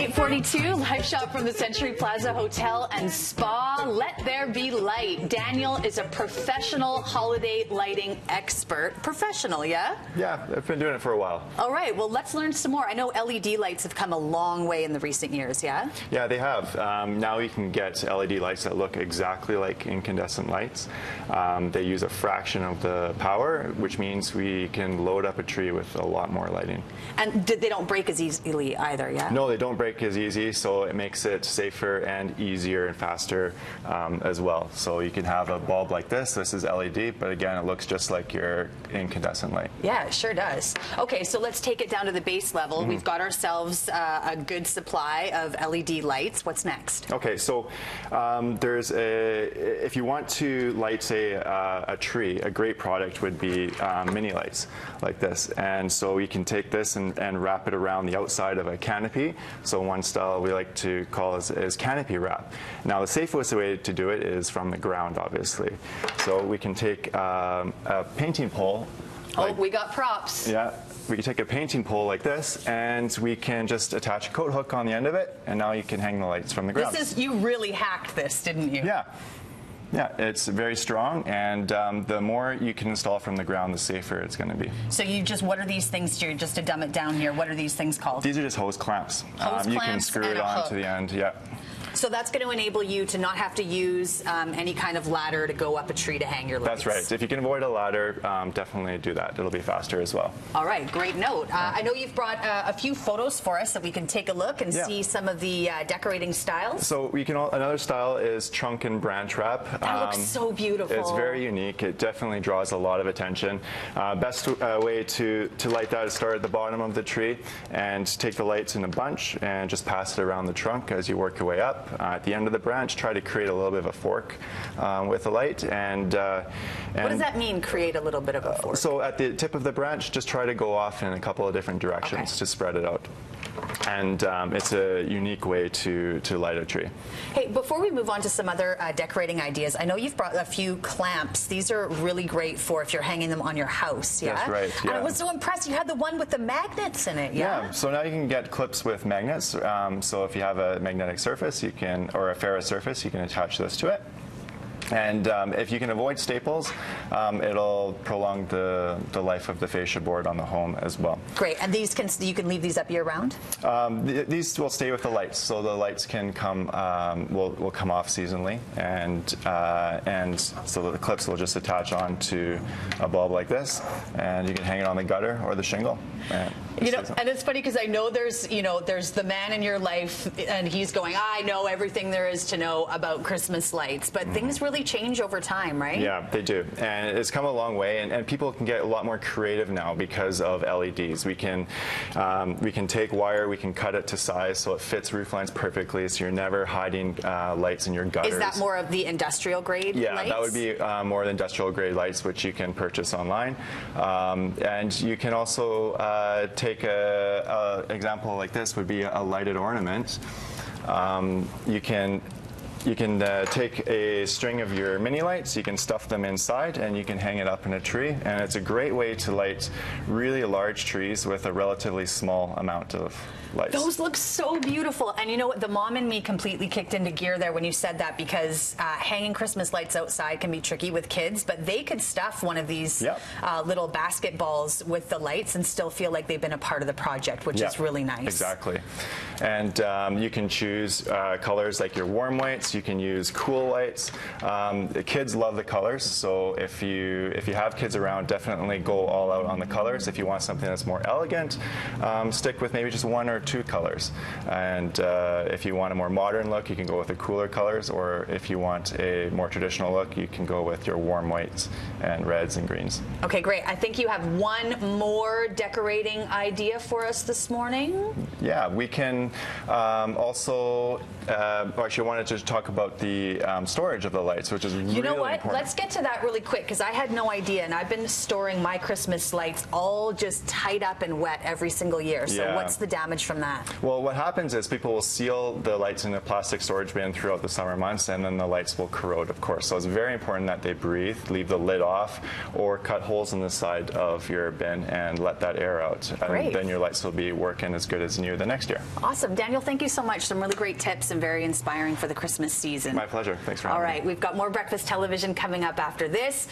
8:42, live shot from the Century Plaza Hotel and Spa. Let there be light. Daniel is a professional holiday lighting expert. Professional, yeah? Yeah, I've been doing it for a while. All right, well, let's learn some more. I know LED lights have come a long way in the recent years, yeah? Yeah, they have. Now you can get LED lights that look exactly like incandescent lights. They use a fraction of the power, which means we can load up a tree with a lot more lighting. And they don't break as easily either, yeah? No, they don't break as easy, so it makes it safer and easier and faster as well. So you can have a bulb like this. This is LED, but again, it looks just like your incandescent light. Yeah, it sure does. Okay, so let's take it down to the base level. We've got ourselves a good supply of LED lights. What's next? Okay, so if you want to light, say, a tree, a great product would be mini lights like this. And so you can take this and wrap it around the outside of a canopy. So one style we like to call is canopy wrap. Now the safest way to do it is from the ground, obviously. So we can take a painting pole. Oh, we got props. Yeah. We can take a painting pole like this, and we can just attach a coat hook on the end of it, and now you can hang the lights from the ground. You really hacked this, didn't you? Yeah. Yeah, it's very strong, and the more you can install from the ground, the safer it's going to be. So what are these things, just to dumb it down here, what are these things called? These are just hose clamps. You can screw it on to the end, yeah. So that's going to enable you to not have to use any kind of ladder to go up a tree to hang your lights. That's right. If you can avoid a ladder, definitely do that. It'll be faster as well. All right, great note. I know you've brought a few photos for us that we can take a look and see some of the decorating styles. So another style is trunk and branch wrap. That looks so beautiful. It's very unique. It definitely draws a lot of attention. Best way to light that is start at the bottom of the tree and take the lights in a bunch and just pass it around the trunk as you work your way up. At the end of the branch, try to create a little bit of a fork with the light. And what does that mean, create a little bit of a fork? So at the tip of the branch, just try to go off in a couple of different directions to spread it out. And it's a unique way to light a tree. Hey, before we move on to some other decorating ideas, I know you've brought a few clamps. These are really great for if you're hanging them on your house, yeah? That's right, yeah. And I was so impressed. You had the one with the magnets in it, yeah? Yeah, so now you can get clips with magnets. So if you have a magnetic surface, or a ferrous surface, you can attach this to it. And if you can avoid staples, it'll prolong the life of the fascia board on the home as well. Great. And you can leave these up year round? These will stay with the lights, so the lights can will come off seasonally, and so the clips will just attach onto a bulb like this, and you can hang it on the gutter or the shingle. And it's funny because I know there's the man in your life, and he's going, I know everything there is to know about Christmas lights, but things really change over time, right? Yeah, they do, and it's come a long way, and people can get a lot more creative now because of LEDs. We can take wire, we can cut it to size so it fits roof lines perfectly, so you're never hiding lights in your gutters. Is that more of the industrial grade lights? Yeah, that would be more the industrial grade lights, which you can purchase online, and you can also take a example like this would be a lighted ornament. You can take a string of your mini lights, you can stuff them inside, and you can hang it up in a tree. And it's a great way to light really large trees with a relatively small amount of lights. Those look so beautiful. And you know what? The mom in me completely kicked into gear there when you said that, because hanging Christmas lights outside can be tricky with kids, but they could stuff one of these little basketballs with the lights and still feel like they've been a part of the project, which is really nice. Exactly. And you can choose colors like your warm whites. You can use cool lights. The kids love the colors, so if you have kids around, definitely go all out on the colors. If you want something that's more elegant, stick with maybe just one or two colors. And if you want a more modern look, you can go with the cooler colors, or if you want a more traditional look, you can go with your warm whites and reds and greens. Okay, great. I think you have one more decorating idea for us this morning. Yeah, we can also, actually I wanted to talk about the storage of the lights, which is really important. You know what? Let's get to that really quick, because I had no idea, and I've been storing my Christmas lights all just tied up and wet every single year. So what's the damage from that? Well, what happens is people will seal the lights in a plastic storage bin throughout the summer months, and then the lights will corrode, of course. So it's very important that they breathe, leave the lid off, or cut holes in the side of your bin and let that air out. Great. And then your lights will be working as good as new the next year. Awesome. Daniel, thank you so much. Some really great tips and very inspiring for the Christmas season. My pleasure. Thanks for having me. All right, we've got more Breakfast Television coming up after this.